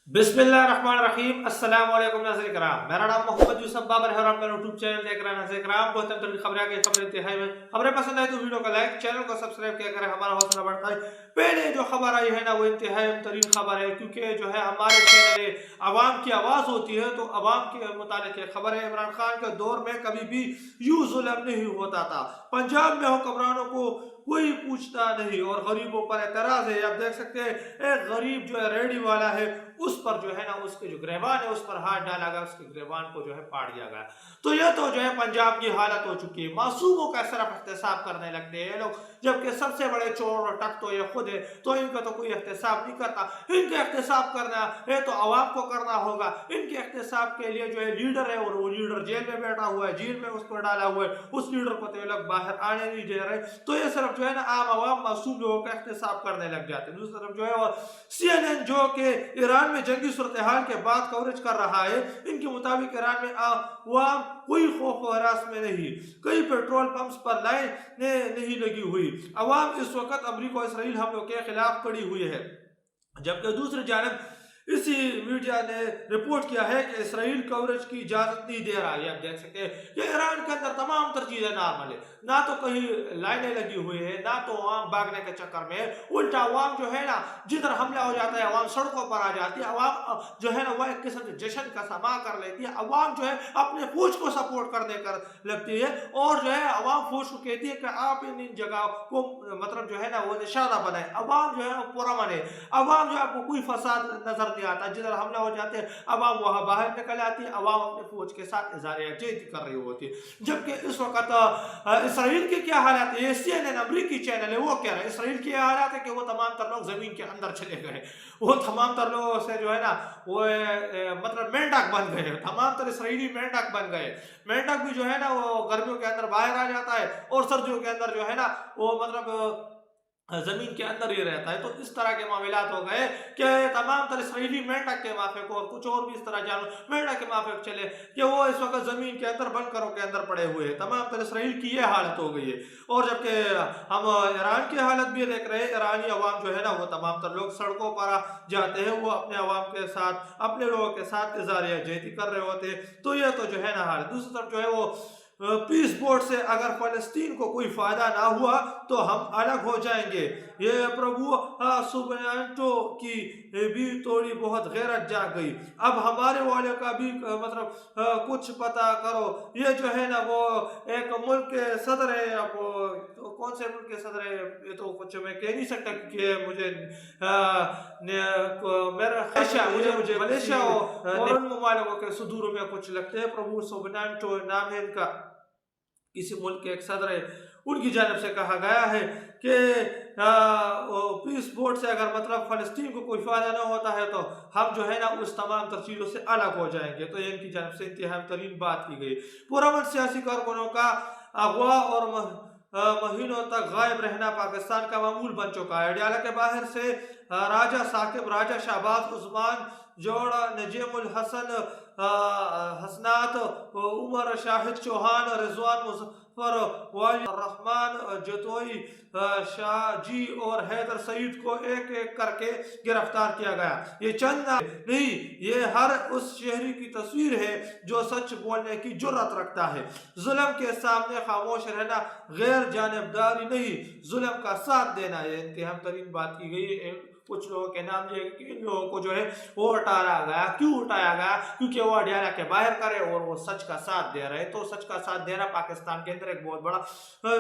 बिस्मिल्लाहिर्रहमानिर्रहीम। अस्सलाम वालेकुम नाज़रीन कराम, मेरा नाम मोहम्मद यूसुफ बाबर है और आप मेरा यूट्यूब चैनल देख रहे हैं। नाज़रीन कराम, बहुत तरीन खबरें आगे खबरें इंतहाई में खबरें पसंद आए तो वीडियो को लाइक, चैनल को सब्सक्राइब किया करें, हमारा हौसला बढ़ता है। पहले जो खबर आई है ना वो इंतहाई तरीन खबर है, क्योंकि जो है हमारे चैनल अवाम की आवाज़ होती है, तो अवाम के मुतालिक खबर है। इमरान खान के दौर में कभी भी यूं जुल्म नहीं होता था। पंजाब में हुक्मरानों को कोई पूछता नहीं और गरीबों पर एतराज है। आप देख सकते हैं एक गरीब जो है रेडी वाला है, उस पर जो है ना उसके जो गिरबान है उस पर हाथ डाला गया, उसके गिरबान को जो है पाड़ दिया गया। तो यह तो जो है पंजाब की हालत हो चुकी है। मासूमों का सिर्फ एहतसाब करने लगते हैं ये लोग, जबकि सबसे बड़े चोर और टक तो ये खुद है, तो इनका तो कोई एहतसाब नहीं करता। इनके एहतसाब करना है तो अवाम को करना होगा। इनके एहतसाब के लिए जो है लीडर है और वो लीडर जेल में बैठा हुआ है, जेल में उसको डाला हुआ है, उस लीडर को तो ये लोग बाहर आने नहीं दे रहे। तो ये सिर्फ जो है ना आम आवाम मासूम लोगों का एहतसाब करने लग जाते हैं। दूसरी तरफ जो है और CNN जो कि ईरान में जंगी सूरत हाल के बाद कवरेज कर रहा है, इनके मुताबिक ईरान में अवाम कोई खौफ व हरास में नहीं, कई पेट्रोल पंप्स पर लाइन नहीं लगी हुई। अवाम इस वक्त अमरीका और इसराइल हमलों के खिलाफ खड़ी हुई है, जबकि दूसरी जानब इसी मीडिया ने रिपोर्ट किया है कि इसराइल कवरेज की इजाजत नहीं दे रहा है। आप देख सकते हैं कि ईरान के अंदर तमाम तर चीजें नॉर्मल है, ना तो कहीं लाइनें लगी हुई है, ना तो आवाम भागने के चक्कर में। उल्टा अवाम जो है ना जिधर हमला हो जाता है अवाम सड़कों पर आ जाती है। अवाम जो है ना वह एक किस्म से जश्न का समा कर लेती है। अवाम जो है अपने फौज को सपोर्ट करने कर लगती है और जो है अवाम फौज को कहती है कि आप इन जगह को मतलब जो है ना वो निशाना बनाए। अवाम जो है पुरअमन है, अवाम जो है आपको कोई फसाद नजर आता, जिधर हमला हो जाते हैं अवाम वहां बाहर निकल आती है, अवाम अपने फौज के साथ इज़हार यकजहती कर रही होती है। जबकि इस वक्त इसराइल की क्या हालात है, CNN अमरीकी चैनल है, वो कह रहा है इसराइल की हालात है कि वो तमाम तर लोग जमीन के अंदर चले गए, वो तमाम तर लोगों से जो है ना वो मतलब मेंढक बन गए, तमाम तर इसराइली मेंढक बन गए। मेंढक भी जो है ना वो गर्मियों के अंदर बाहर आ जाता है और सर्दियों के अंदर जो है ना वो मतलब जमीन के अंदर ही रहता है। तो इस तरह के मामलात हो गए कि तमाम तरह इसराइली मेंढक के माफिक और कुछ और भी इस तरह जानवर मेंढक के माफिक चले कि वो इस वक्त जमीन के अंदर बंकरों के अंदर पड़े हुए हैं। तमाम तरह इसराइल की ये हालत हो गई है। और जबकि हम ईरान की हालत भी देख रहे हैं, ईरानी अवाम जो है ना वो तमाम तर लोग सड़कों पर जाते हैं, वो अपने अवाम के साथ अपने लोगों के साथ इज़हार यकजहती कर रहे होते हैं। तो ये तो जो है ना हाल। दूसरी तरफ जो है वो पीस बोर्ड से अगर फलस्तीन को कोई फायदा ना हुआ तो हम अलग हो जाएंगे। ये प्रभु सुबनाटो की भी थोड़ी बहुत गैरत जाग गई। अब हमारे वाले का भी मतलब कुछ पता करो। ये जो है ना वो एक मुल्क के सदर है, अब तो कौन से मुल्क के सदर है ये तो कुछ मैं कह नहीं सकता क्योंकि मुझे मेरा मुझे मलेशिया और उन ममालिकों के सुदूर में कुछ लगते हैं। प्रभु सुबनाटो नाम है इनका, किसी मुल्क के एक सदर है, उनकी जानब से कहा गया है कि पीस बोर्ड से अगर मतलब फलस्तीन को कोई फायदा ना होता है तो हम जो है ना उस तमाम तर चीज़ों से अलग हो जाएंगे। तो ये इनकी जानब से इंतहाई तरीन बात की गई। पुरअमन सियासी कारकुनों का अगवा और महीनों तक गायब रहना पाकिस्तान का मामूल बन चुका है। अडयाला के बाहर से राजा साकिब, राजा शहबाज उस्मान, जोड़ा नजीमुल हसन, हसनात, उमर शाहिद चौहान, रिजवान मुजफ्फर, वाली रहमान जतोई, शाहजी और हैदर सईद को एक एक करके गिरफ्तार किया गया। ये चंद नहीं, ये हर उस शहरी की तस्वीर है जो सच बोलने की जुर्रत रखता है। जुल्म के सामने खामोश रहना गैर जानिबदारी नहीं, जुल्म का साथ देना। ये इंतहा तरीन बात की गई है। कुछ लोगों के नाम दिए कि इन लोगों को जो है वो उठाया गया। क्यों उठाया गया? क्योंकि वो अडयाला के बाहर करे और वो सच का साथ दे रहे। तो सच का साथ देना पाकिस्तान के अंदर एक बहुत बड़ा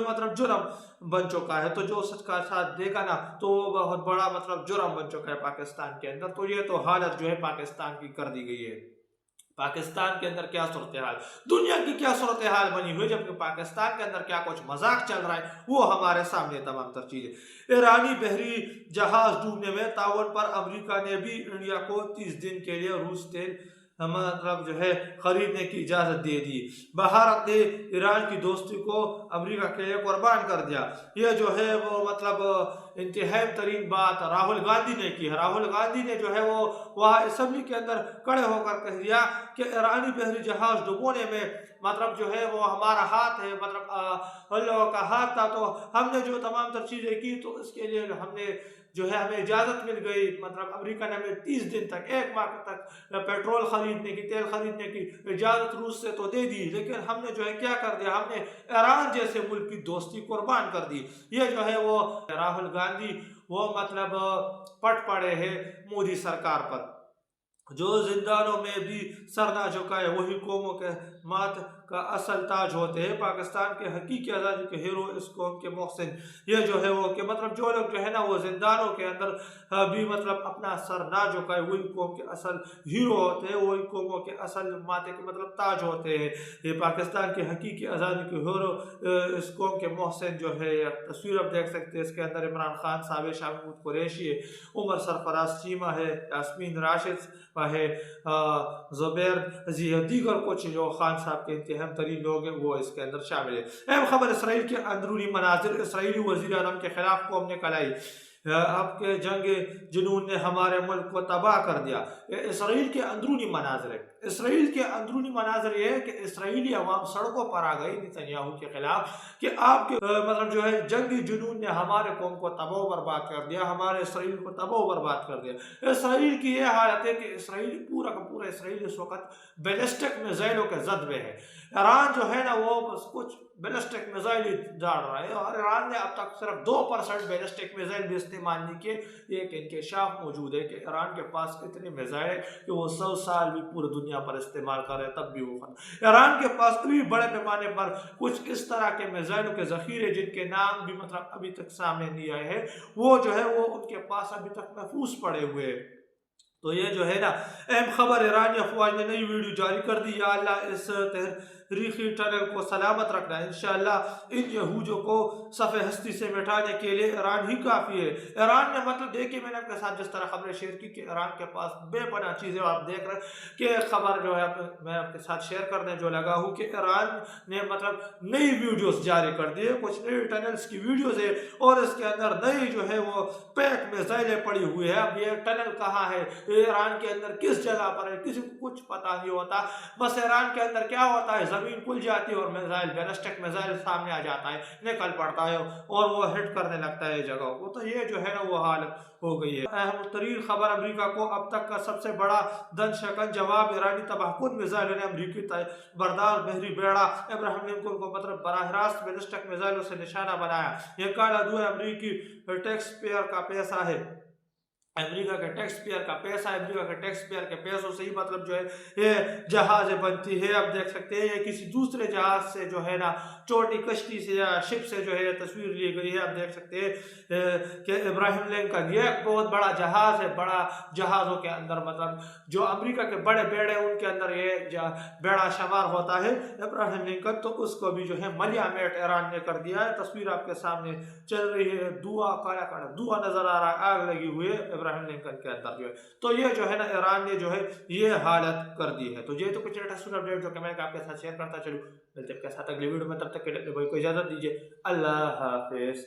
मतलब जुर्म बन चुका है। तो जो सच का साथ देगा ना तो वो बहुत बड़ा मतलब जुर्म बन चुका है पाकिस्तान के अंदर। तो ये तो हालत जो है पाकिस्तान की कर दी गई है। पाकिस्तान के अंदर क्या सूरत हाल, दुनिया की क्या सूरत हाल बनी हुई, जबकि पाकिस्तान के अंदर क्या कुछ मजाक चल रहा है वो हमारे सामने तमाम तर चीजें। ईरानी बहरी जहाज डूबने में ताउन पर अमेरिका ने भी इंडिया को 30 दिन के लिए रूस तेल मतलब जो है खरीदने की इजाजत दे दी। भारत ने ईरान की दोस्ती को अमेरिका के लिए कुर्बान कर दिया। ये जो है वो मतलब इंतहाई तरीन बात राहुल गांधी ने की है। राहुल गांधी ने जो है वो वहाँ असम्बली के अंदर खड़े होकर कह दिया कि ईरानी बहरी जहाज डुबोने में मतलब जो है वो हमारा हाथ है, मतलब हम लोगों का हाथ था। तो हमने जो तमाम तर चीज़ें की तो इसके लिए हमने जो है हमें इजाज़त मिल गई, मतलब अमेरिका ने हमें 30 दिन तक, 1 माह तक पेट्रोल खरीदने की, तेल खरीदने की इजाज़त रूस से तो दे दी, लेकिन हमने जो है क्या कर दिया, हमने ईरान जैसे मुल्क की दोस्ती कुर्बान कर दी। ये जो है वो राहुल गांधी वो मतलब पट पड़े हैं मोदी सरकार पर, जो जिंदानों में भी सर ना झुकाए वही कौमों के मात का असल ताज होते हैं। पाकिस्तान के हकीकी आज़ादी के हीरो इस कौम के मोहसिन। ये जो है वो कि मतलब जो लोग जो है ना वो जिंदानों के अंदर भी मतलब अपना सर ना झुकाए वही कौम के असल हीरो होते हैं, वही कौमों के असल माते के मतलब ताज होते हैं। ये पाकिस्तान के हकीकी आज़ादी के हीरो इस कौम के मोहसिन जो है, तस्वीर आप देख सकते हैं, इसके अंदर इमरान खान साहब, शाह महमूद कुरैशी है, उमर सरफराज चीमा है, यास्मीन राशिद है, ज़ुबैर जी, दीगर कुछ जो खान साहब के अहम तरीन लोग हैं वो इसके अंदर शामिल है। अहम खबर इसराइल के अंदरूनी मनाजिर, इसराइली वज़ीर आज़म के खिलाफ कौम ने कलाई, आपके जंग जुनून ने हमारे मुल्क को तबाह कर दिया। इसराइल के अंदरूनी मनाजिर है, इसराइल के अंदरूनी मनाजिर ये है कि इसराइली अवाम सड़कों पर आ गई नेतन्याहू के खिलाफ कि आपके मतलब जो है जंगी जुनून ने हमारे कौम को तबाह बर्बाद कर दिया, हमारे इसराइल को तबाह बर्बाद कर दिया। इसराइल की यह हालत है कि इसराइल पूरा का पूरा इसराइल इस वक्त बैलिस्टिक मिसाइलों के जद में है। ईरान जो है ना वो बस कुछ बैलिस्टिक मिसाइल ही डाल रहा है, और ईरान ने अब तक सिर्फ 2% बैलिस्टिक मिसाइल भी इस्तेमाल नहीं किए। एक इंकशाफ मौजूद है कि ईरान के पास इतने मिसाइल है कि वो 100 साल भी पूरी दुनिया पर इस्तेमाल कर रहे हैं तब भी वो खत्म। ईरान के पास अभी बड़े पैमाने पर कुछ इस तरह के मिसाइलों के जखीरे जिनके नाम भी मतलब अभी तक सामने नहीं आए हैं, वो जो है वो उनके पास अभी तक महफूज पड़े हुए हैं। तो ये जो है ना अहम खबर, ईरानी अफवाज ने नई वीडियो जारी कर दी। या अल्लाह इस तहरीकी टनल को सलामत रखना है, इंशाअल्लाह इन यहूदियों को सफ़े हस्ती से मिटाने के लिए ईरान ही काफ़ी है। ईरान ने मतलब देखिए मैंने आपके साथ जिस तरह खबरें शेयर की कि ईरान के पास बेपनाह चीज़ें, आप देख रहे हैं कि खबर जो है मैं आपके साथ शेयर करने जो लगा हूँ कि ईरान ने मतलब नई वीडियोस जारी कर दी है, कुछ नई टनल्स की वीडियोस है, और इसके अंदर नई जो है वो पैक मिसाइलें पड़ी हुई है। अब ये टनल कहाँ है, ईरान के अंदर किस जगह पर है, किसी को कुछ पता नहीं होता। बस ईरान के अंदर क्या होता है, जमीन खुल जाती है और मिसाइल, बैलिस्टिक मिसाइल सामने आ जाता है, निकल पड़ता है और वो हिट करने लगता है जगह को। तो ये जो है ना वो हालत हो गई है। अहम तरीन खबर, अमेरिका को अब तक का सबसे बड़ा दंशकन जवाब, ईरानी तबाहकुन मिसाइल ने अमरीकी बरदार बहरी बेड़ा इब्राहिम लिंकन को मतलब बराह रास्त बैलिस्टिक मिसाइलों से निशाना बनाया। यह काला धुआं अमरीकी टैक्स पेयर का पैसा है, अमेरिका के टैक्स पेयर का पैसा, अमेरिका के टैक्स पेयर के पैसों से ही मतलब जो है ये जहाज़ें बनती है। अब देख सकते हैं ये किसी दूसरे जहाज से जो है ना छोटी कश्ती से या शिप से जो है तस्वीर ली गई है। अब देख सकते हैं कि इब्राहिम लिंकन ये बहुत बड़ा जहाज है, बड़ा जहाज़ों के अंदर मतलब जो अमेरिका के बड़े बेड़े उनके अंदर ये बेड़ा शुमार होता है इब्राहिम लिंकन, तो उसको भी जो है मलियामेट ईरान ने कर दिया है। तस्वीर आपके सामने चल रही है, धुआं, काला काला धुआं नजर आ रहा है, आग लगी हुई है इब्राहिम लिंकन के अंदर जो है। तो ये जो है ना ईरान ने जो है ये हालत कर दी है। तो ये तो कुछ लेटेस्ट अपडेट जो कि मैं आपके साथ शेयर करता चलूँ, मिलते हैं आपके साथ अगली वीडियो में, तब तक के लिए कोई इजाजत दीजिए, अल्लाह हाफिज।